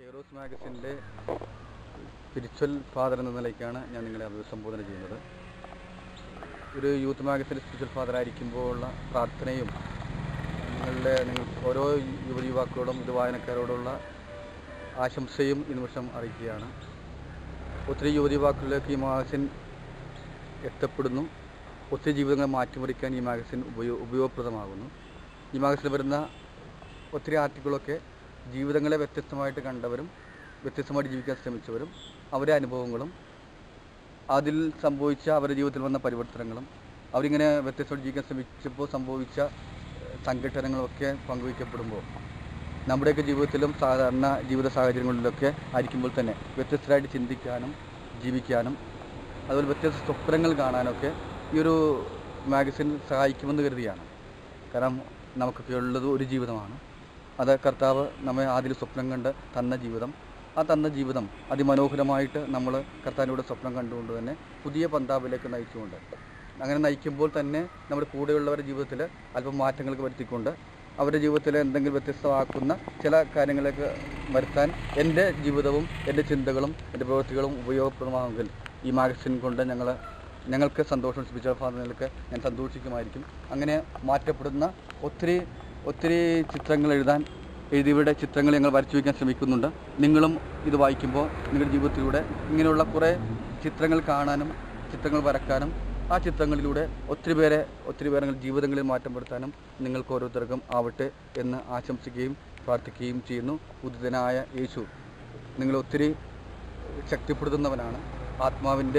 Kairos മാഗസിൻ്റെ spiritual father എന്ന നിലയ്ക്കാണ് ഞാൻ നിങ്ങളെ അഭിസംബോധന ചെയ്യുന്നത്. ഒരു യൂത്ത് മാഗസിൻ്റെ സ്പിരിച്വൽ ഫാദർ ആയിരിക്കുമ്പോഴുള്ള പ്രാർത്ഥനയും നിങ്ങൾ ഓരോ യുവാക്കളോടും ഇത് വായനക്കാരോടുള്ള ആശംസയും ഈ നിമിഷം അറിയിക്കുകയാണ്. ഒത്തിരി യുവാക്കളിലേക്ക് ഈ മാഗസിൻ എത്തപ്പെടുന്നു. ഒത്തിരി ജീവിതങ്ങൾ മാറ്റിമറിക്കാൻ ഈ മാഗസിൻ ഉപയോഗപ്രദമാകുന്നു. ഈ മാഗസിനിൽ വരുന്ന ഒത്തിരി ആർട്ടിക്കിളൊക്കെ ജീവിതങ്ങളെ വ്യത്യസ്തമായിട്ട് കണ്ടവരും വ്യത്യസ്തമായിട്ട് ജീവിക്കാൻ ശ്രമിച്ചവരും അവരുടെ അനുഭവങ്ങളും അതിൽ സംഭവിച്ച അവരുടെ ജീവിതത്തിൽ വന്ന പരിവർത്തനങ്ങളും അവരിങ്ങനെ വ്യത്യസ്തമായിട്ട് ജീവിക്കാൻ ശ്രമിച്ചപ്പോൾ സംഭവിച്ച സംഘട്ടനങ്ങളൊക്കെ പങ്കുവയ്ക്കപ്പെടുമ്പോൾ നമ്മുടെയൊക്കെ ജീവിതത്തിലും സാധാരണ ജീവിത സാഹചര്യങ്ങളിലൊക്കെ ആയിരിക്കുമ്പോൾ തന്നെ വ്യത്യസ്തരായിട്ട് ചിന്തിക്കാനും ജീവിക്കാനും അതുപോലെ വ്യത്യസ്ത സ്വപ്നങ്ങൾ കാണാനൊക്കെ ഈ ഒരു മാഗസിൻ സഹായിക്കുമെന്ന് കരുതിയാണ്. കാരണം നമുക്കൊക്കെ ഉള്ളത് ഒരു ജീവിതമാണ്. അത് കർത്താവ് നമ്മെ ആദ്യം സ്വപ്നം കണ്ട് തന്ന ജീവിതം, ആ തന്ന ജീവിതം അതിമനോഹരമായിട്ട് നമ്മൾ കർത്താവിനോട് സ്വപ്നം കണ്ടുകൊണ്ട് തന്നെ പുതിയ പന്താവിലേക്ക് നയിച്ചുകൊണ്ട് അങ്ങനെ നയിക്കുമ്പോൾ തന്നെ നമ്മുടെ കൂടെയുള്ളവരുടെ ജീവിതത്തിൽ അല്പം മാറ്റങ്ങൾക്ക് വരുത്തിക്കൊണ്ട് അവരുടെ ജീവിതത്തിൽ എന്തെങ്കിലും വ്യത്യസ്തമാക്കുന്ന ചില കാര്യങ്ങളൊക്കെ വരുത്താൻ എൻ്റെ ജീവിതവും എൻ്റെ ചിന്തകളും എൻ്റെ പ്രവൃത്തികളും ഉപയോഗപ്രദമാകുമെങ്കിൽ ഈ മാഗസിൻ കൊണ്ട് ഞങ്ങൾക്ക് സന്തോഷം സ്പിരിച്വൽ ഫാദറിലേക്ക് ഞാൻ സന്തോഷിക്കുമായിരിക്കും. അങ്ങനെ മാറ്റപ്പെടുന്ന ഒത്തിരി ചിത്രങ്ങൾ എഴുതിയവരുടെ ചിത്രങ്ങൾ ഞങ്ങൾ വരച്ചു വയ്ക്കാൻ ശ്രമിക്കുന്നുണ്ട്. നിങ്ങളും ഇത് വായിക്കുമ്പോൾ നിങ്ങളുടെ ജീവിതത്തിലൂടെ ഇങ്ങനെയുള്ള കുറേ ചിത്രങ്ങൾ കാണാനും ചിത്രങ്ങൾ വരക്കാനും ആ ചിത്രങ്ങളിലൂടെ ഒത്തിരി പേരെ ജീവിതങ്ങളിൽ മാറ്റം വരുത്താനും നിങ്ങൾക്ക് ഓരോരുത്തർക്കും ആവട്ടെ എന്ന് ആശംസിക്കുകയും പ്രാർത്ഥിക്കുകയും ചെയ്യുന്നു. ഉദിതനായ യേശു നിങ്ങളെ ഒത്തിരി ശക്തിപ്പെടുത്തുന്നവനാണ്. ആത്മാവിന്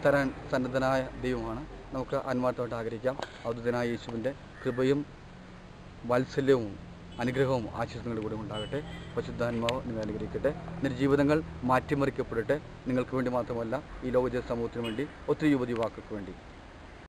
തരാൻ സന്നദ്ധനായ ദൈവമാണ്. നമുക്ക് ആത്മാർത്ഥമായിട്ട് ആഗ്രഹിക്കാം. ഉദിതനായ യേശുവിൻ്റെ കൃപയും വാത്സല്യവും അനുഗ്രഹവും ആശീർവാദങ്ങളും കൂടി ഉണ്ടാകട്ടെ. പരിശുദ്ധാത്മാവ് നിങ്ങൾ അനുഗ്രഹിക്കട്ടെ. നിങ്ങളുടെ ജീവിതങ്ങൾ മാറ്റിമറിക്കപ്പെടട്ടെ. നിങ്ങൾക്ക് വേണ്ടി മാത്രമല്ല, ഈ ലോക സമൂഹത്തിന് വേണ്ടി, ഒത്തിരി യുവതിവാക്കൾക്ക് വേണ്ടി.